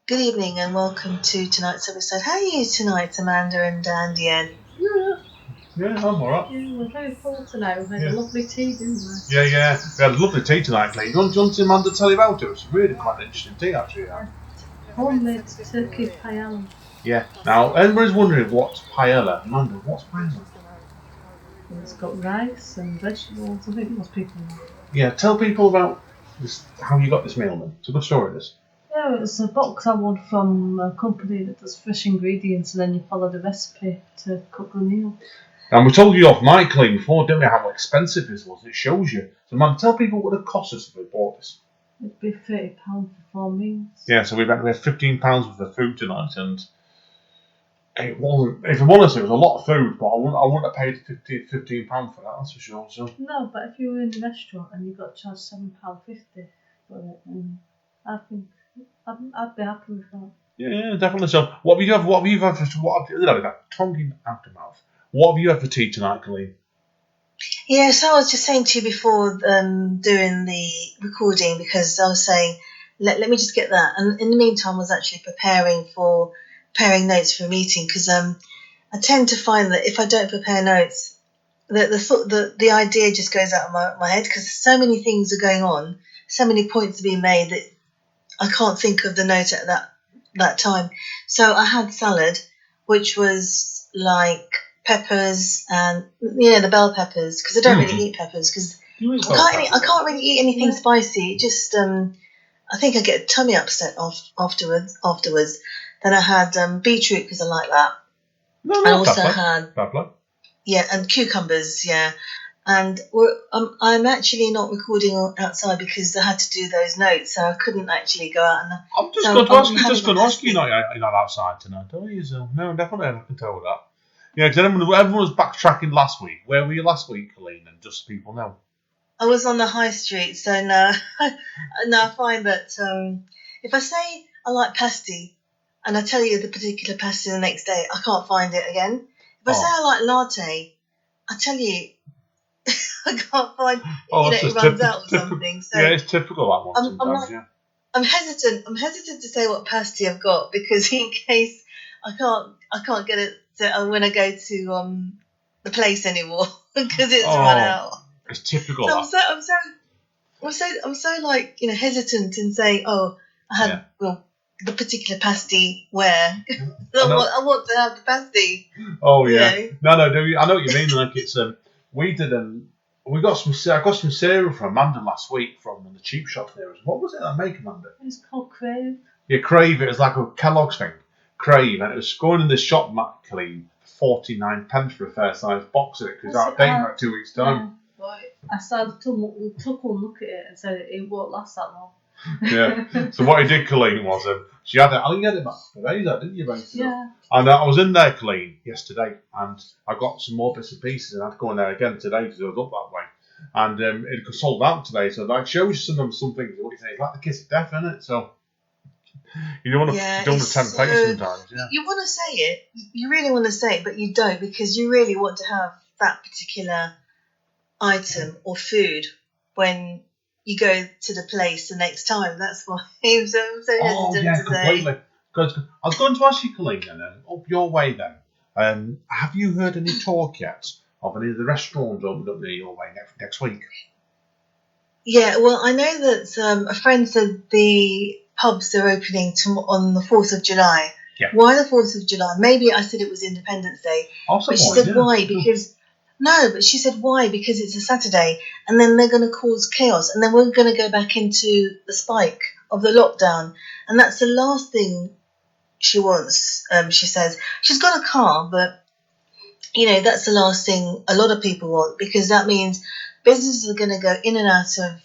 Good evening and welcome to tonight's episode. How are you tonight, Amanda and Andy? Yeah, I'm alright. Yeah, we're very full tonight. We've had a lovely tea, didn't we? Yeah. We had a lovely tea tonight, Clayton. Do you want Amanda to tell you about it? It was really quite an interesting tea, actually. Homemade turkey paella. Yeah. Now, everybody's wondering what's paella. Amanda, what's paella? It's got rice and vegetables. I think most people know. Yeah, tell people about this, how you got this meal, then. It's a good story, this. Yeah, it's a box I won from a company that does fresh ingredients, and then you follow the recipe to cook the meal. And we told you off mic, Clayton, before, didn't we, how expensive this was? It shows you. So, Amanda, tell people what it cost us if we bought this. It'd be £30 for 4 meals. Yeah, so we had £15 worth of food tonight, and it wasn't, if I'm honest, it was a lot of food, but I wouldn't have paid £15 for that, that's for sure. So. No, but if you were in a restaurant and you got charged £7.50 for it, I think I'd be happy with that. Yeah, definitely. So, what have you had for tongue out of mouth? What have you had for tea tonight, Colleen? Yeah, so I was just saying to you before doing the recording, because I was saying, let me just get that. And in the meantime, I was actually preparing notes for a meeting, because I tend to find that if I don't prepare notes, the idea just goes out of my head, because so many things are going on, so many points are being made that I can't think of the note at that time. So I had salad, which was like peppers and the bell peppers, because I don't really eat peppers because I can't really eat anything spicy. It just I think I get a tummy upset afterwards. Then I had beetroot because I like that. I also had and cucumbers, and I'm actually not recording outside because I had to do those notes, so I couldn't actually go out. I'm just going to ask you, you're not outside tonight, are you? So, no, definitely, I can tell that. Yeah, because everyone was backtracking last week. Where were you last week, Colleen? And just so people know. I was on the high street, so no, I find that if I say I like pasty, and I tell you the particular pasty the next day, I can't find it again. If I say I like latte, I tell you I can't find it runs out or something. So yeah, it's typical that one sometimes. I'm hesitant. I'm hesitant to say what pasty I've got, because in case I can't get it when I go to the place anymore because it's run out. It's typical. So I'm so like hesitant in saying, I had the particular pasty where I want to have the pasty. Oh yeah, no, I know what you mean. Like it's we got some cereal from Amanda last week from the cheap shop there. What was it I make, Amanda? It's called Crave. Yeah, Crave. It was like a Kellogg's thing, Crave, and it was going in the shop, Clean, 49p for a fair size box of it because it's out of date in like 2 weeks' time. Yeah. Right. I started took one look at it and said it won't last that long. Yeah. So what he did, Colleen, was she had it. I think you had it back for days, didn't you, Ben? Yeah. And I was in there, Colleen, yesterday, and I got some more bits and pieces, and I had to go in there again today because I was up that way. And it sold out today, so that shows you some things. What you say, it's like the kiss of death, isn't it? So you don't want to tempt fate sometimes. Yeah. You want to say it, you really want to say it, but you don't, because you really want to have that particular item or food when you go to the place the next time. That's why I'm so hesitant to completely. say. Because I was going to ask you, Colleen, then, up your way then, have you heard any talk yet of any of the restaurants opening up near your way next week? Yeah, well, I know that a friend said the pubs are opening on the 4th of July. Yeah. Why the 4th of July? Maybe I said it was Independence Day. But she said why? Because... No, but she said why? Because it's a Saturday, and then they're going to cause chaos, and then we're going to go back into the spike of the lockdown, and that's the last thing she wants. She says she's got a car, but that's the last thing a lot of people want, because that means businesses are going to go in and out of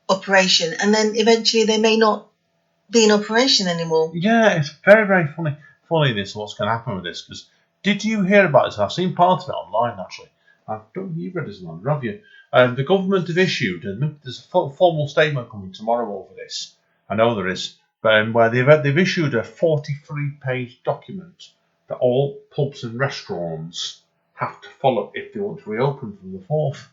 operation, and then eventually they may not be in operation anymore. Yeah, it's very, very funny this what's going to happen with this, because did you hear about this? I've seen part of it online, actually. I don't think you've read this one, have you? The government have issued, and there's a formal statement coming tomorrow over this. I know there is, but where they've issued a 43-page document that all pubs and restaurants have to follow if they want to reopen from the 4th.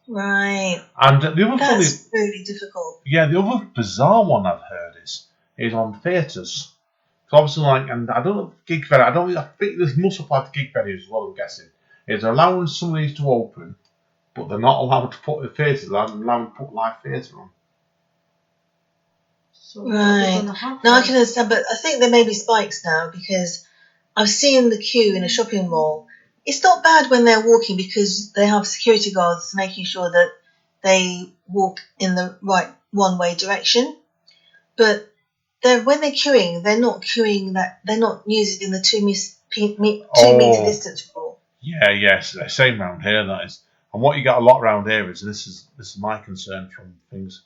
Right. And the other funny, That's really difficult. the other bizarre one I've heard is on theatres. So obviously, and I don't know gig venue. I think this must apply to gig venues as well. I'm guessing is allowing some of these to open, but they're not allowed to put the theatres. They're allowed to put live theatre on. So what are they Right. gonna have No, I then? can understand, but I think there may be spikes now because I've seen the queue in a shopping mall. It's not bad when they're walking because they have security guards making sure that they walk in the right one-way direction. But when they're queuing, they're not queuing that they're not using the 2 meter distance rule. Yes, the same round here. That is, and what you got a lot around here is this is my concern from things.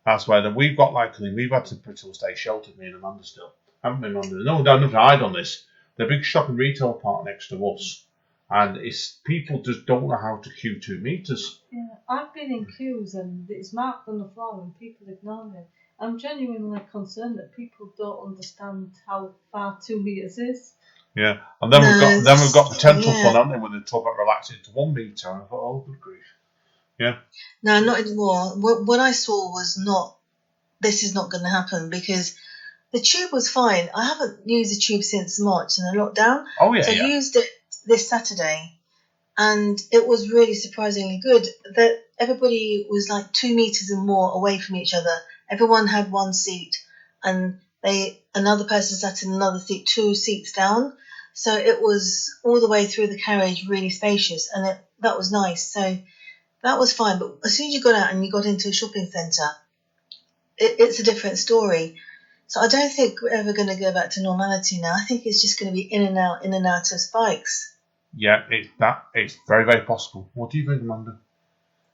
That's why we've got we've had to pretty much stay sheltered, me and Amanda still. Haven't we, Amanda? No, nothing to hide on this. The big shopping retail park next to us, and it's people just don't know how to queue 2 meters. Yeah, I've been in queues and it's marked on the floor and people ignore it. I'm genuinely concerned that people don't understand how far 2 meters is. Yeah, and then we've got potential Yeah. fun, haven't we, when they talk about relaxing to 1 meter. And I thought, oh, good grief. Yeah. No, not anymore. What I saw was not. This is not going to happen because the tube was fine. I haven't used the tube since March in the lockdown. Oh yeah. So I used it this Saturday, and it was really surprisingly good. That everybody was like 2 meters and more away from each other. Everyone had one seat, and another person sat in another seat, 2 seats down. So it was all the way through the carriage, really spacious, and that was nice. So that was fine. But as soon as you got out and you got into a shopping centre, it's a different story. So I don't think we're ever going to go back to normality now. I think it's just going to be in and out of spikes. Yeah, it's very, very possible. What do you think, Amanda?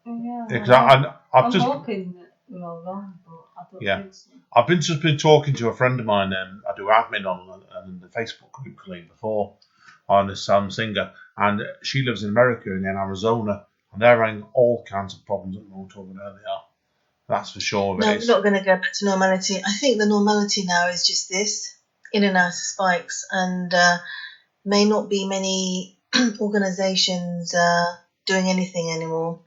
Yeah, Because I'm hoping that we're all wrong, but I don't think so. I've been talking to a friend of mine. I do admin on the Facebook group before on this Sam Singer, and she lives in America and in Arizona, and they're having all kinds of problems at the moment over there. They are. That's for sure. No, we're not going to go back to normality. I think the normality now is just this, in and out of spikes, and may not be many organisations doing anything anymore.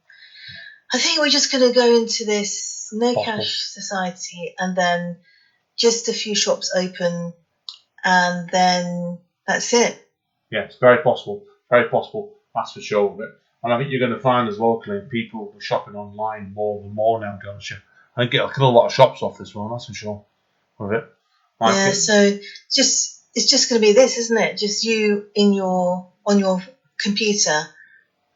I think we're just going to go into this no-cash society, and then just a few shops open, and then that's it. Yeah, it's very possible. Very possible. That's for sure. And I think you're going to find as locally people shopping online more now, don't you? I think it'll kill a lot of shops off this one, that's for sure. With it. So it's just going to be this, isn't it? Just you on your computer,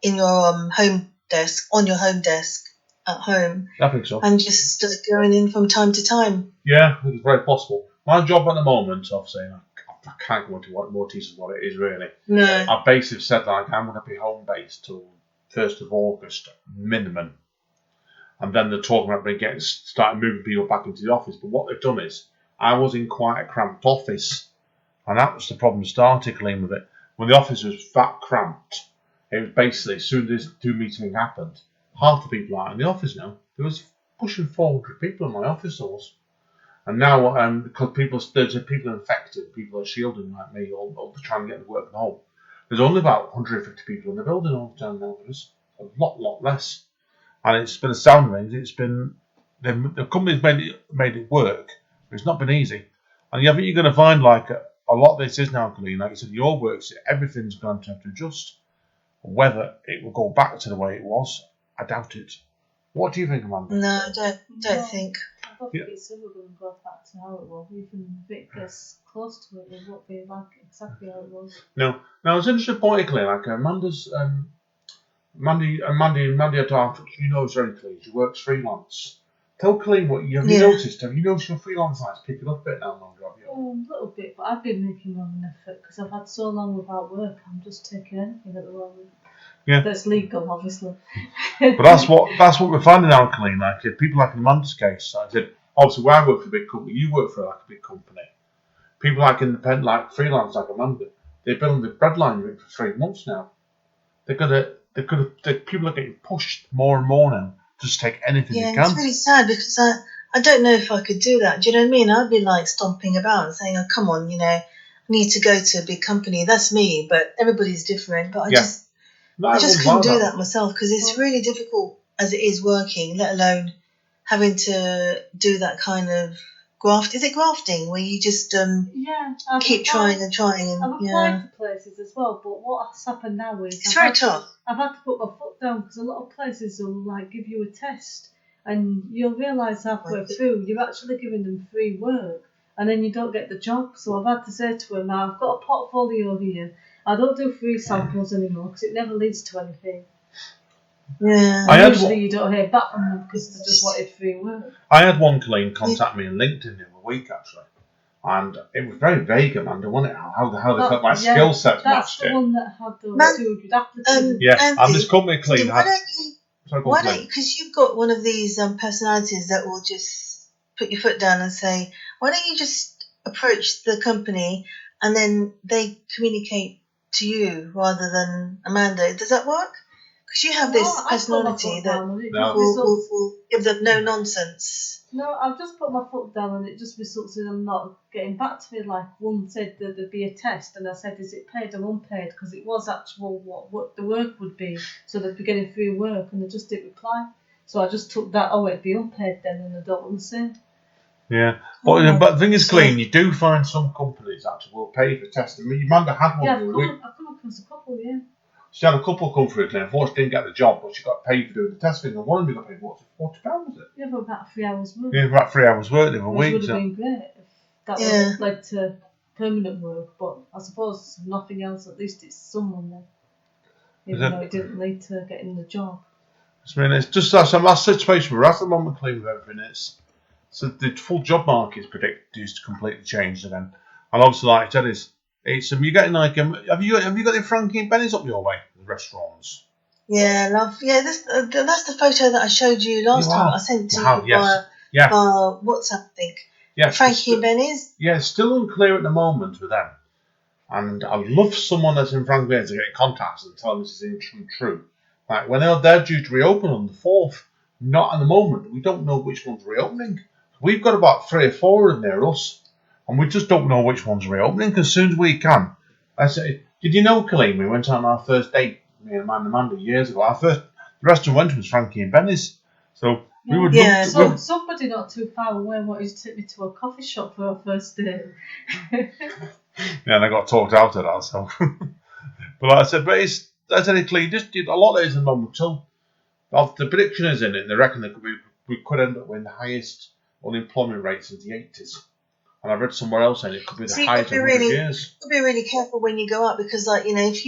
in your home desk, on your home desk at home. I think so. And just going in from time to time. Yeah, it's very possible. My job at the moment, obviously, I can't go into more details what it is really. No. I basically said I'm going to be home based till 1st of August minimum, and then they're talking about starting moving people back into the office. But what they've done is, I was in quite a cramped office, and that was the problem started with it. When the office was that cramped, it was basically as soon as this 2 meeting happened, half the people are in the office now. There was pushing 400 people in my office hours. And now, because there's people infected, people are shielding like me, all trying to get to work from home. There's only about 150 people in the building all the time now. There's a lot less, and it's been a sound range. It's been the company's made it work, but it's not been easy. And I think you're going to find like a lot of this is now, Colleen. Like you said, your work, everything's going to have to adjust. Whether it will go back to the way it was, I doubt it. What do you think, Amanda? No, I don't think. I don't think it's ever going to go back to how it was. Even if it gets close to it, it won't be like exactly how it was. No. Now, it's an interesting point, Colleen. Like Amanda's, Mandy Dark, you know very clean. She works freelance. Tell Colleen what you noticed. Have you noticed your freelance lights picking up a bit now, Amanda? A little bit, but I've been making more of an effort because I've had so long without work. I'm just taking anything at the moment. Yeah. That's legal, obviously. But that's what we're finding now, Colleen. Like people like in Amanda's case, I said, obviously, where I work for a big company, you work for a big company. People like independent, like freelance, like Amanda, they've been on the breadline route for 3 months now. People are getting pushed more and more now. Just take anything you can. Yeah, it's really sad because I don't know if I could do that. Do you know what I mean? I'd be like stomping about and saying, "Oh, come on, I need to go to a big company." That's me, but everybody's different. But I just couldn't do that myself because it's really difficult as it is working, let alone having to do that kind of graft. Is it grafting where you just Yeah, keep trying and trying and I've applied for places as well, but what's happened now is it's very tough. I've had to put my foot down because a lot of places will like give you a test, and you'll realise halfway through you're actually giving them free work, and then you don't get the job. So I've had to say to them, now I've got a portfolio here. I don't do free samples anymore because it never leads to anything. Yeah. And usually you don't hear back from them because they just wanted free work. I had one Colleen contact me on LinkedIn the other week actually, and it was very vague, Amanda, wasn't it? How they felt my skill set matched it. That's the one that had those 200 applicants. Yeah, and this company Colleen why don't you, because you've got one of these personalities that will just put your foot down and say, why don't you just approach the company and then they communicate to you rather than Amanda? Does that work? Because you have this personality that will give them no nonsense. No, I've just put my foot down and it just results in them not getting back to me. Like one said that there'd be a test and I said, is it paid or unpaid? Because it was actual what the work would be. So they'd be getting free work and they just didn't reply. So I just took that, it'd be unpaid then, and I don't want to say. Yeah, but the thing is, Colleen, you do find some companies actually will pay for testing. I mean, Amanda had one. Yeah, I've come across a couple, yeah. She had a couple come through, and unfortunately didn't get the job, but she got paid for doing the testing. And one of them got paid, what, £40, was it? Yeah, for about 3 hours work. Yeah, about 3 hours work in a week. Which would have been great if that would have led to permanent work, but I suppose nothing else, at least it's someone there. Even though it didn't lead to getting the job. I mean, it's just that's the situation we're at the moment, Colleen, with everything. So the full job market is predicted to completely change again. And obviously, like I said, it's you're getting like have you got the Frankie and Benny's up your way, the restaurants? Yeah, love. Yeah, that's the photo that I showed you last time. I sent to you via WhatsApp, I think. Yeah, Frankie and Benny's. Yeah, it's still unclear at the moment with them. And I'd love someone that's in Frankie Benny's to get in contact and tell them this is true. Like when they're due to reopen on the 4th, not at the moment. We don't know which one's reopening. We've got about 3 or 4 of them near us. And we just don't know which one's reopening because as soon as we can. I say, did you know, Colleen, we went on our first date, me and Amanda, years ago. The restaurant we went to was Frankie and Benny's. So we would somebody not too far away wanted to take me to a coffee shop for our first date. Yeah, and I got talked out of that. So, but like I said, Colleen, just a lot of it is in the moment till the prediction is in it. They reckon that we could end up with the highest unemployment rate since the 80s. And I read somewhere else saying it could be the highest in 100 years. You've got to be really careful when you go out because, like, you know, if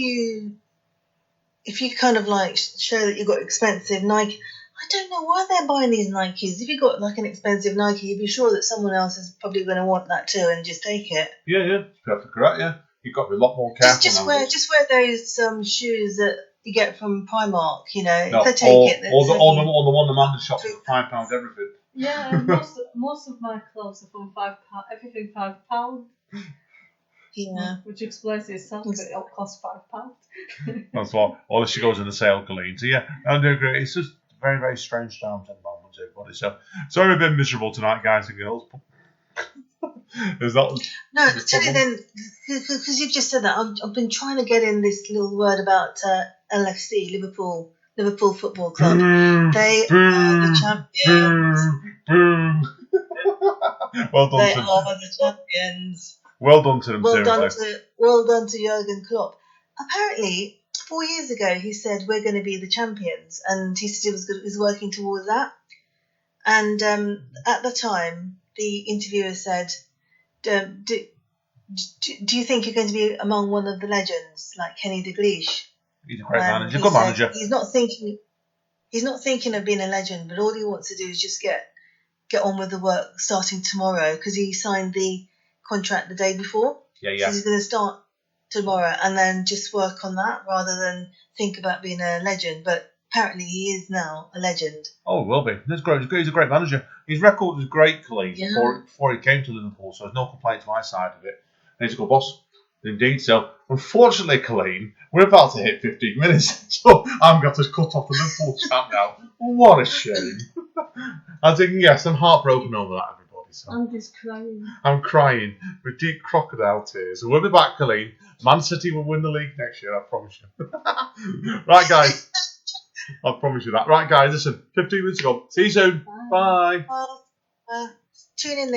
you kind of like show that you've got expensive Nike, I don't know why they're buying these Nikes. If you've got like an expensive Nike, you'd be sure that someone else is probably going to want that too and just take it. Yeah, it's perfectly correct. Yeah, you've got to be a lot more careful. Just wear those shoes that you get from Primark. You know, if they take it. Or the one Amanda shops for £5 everything. Yeah, most of my clothes are from £5. Everything £5. Yeah, which explains itself, but it'll cost £5. That's why. Or she goes in the sale, Colleen. So yeah, I do agree. It's just very, very strange times at the moment, everybody. So sorry, we've been miserable tonight, guys and girls. Is that? No, tell you then, because you've just said that. I've been trying to get in this little word about LFC, Liverpool Football Club. They are the champions. Well done. They are the champions. Well done to them. Well done to Jurgen Klopp. Apparently, 4 years ago, he said we're going to be the champions, and he said he was working towards that. And at the time, the interviewer said, "Do you think you're going to be among one of the legends like Kenny Dalglish?" He's a great manager, good manager. He's not thinking of being a legend, but all he wants to do is just get on with the work starting tomorrow because he signed the contract the day before. Yeah. So he's going to start tomorrow and then just work on that rather than think about being a legend. But apparently he is now a legend. Oh, he will be. That's great. He's a great manager. His record was great, Colleen, before he came to Liverpool, so there's no complaints on my side of it. And he's a good boss. Indeed. So, unfortunately, Colleen, we're about to hit 15 minutes, so I'm going to cut off the Liverpool chat now. What a shame. I think, yes, I'm heartbroken over that, everybody. So. I'm just crying. I'm crying with deep crocodile tears. We'll be back, Colleen. Man City will win the league next year, I promise you. Right, guys. I promise you that. Right, guys, listen, 15 minutes ago. See you soon. Bye. Bye. Well, tune in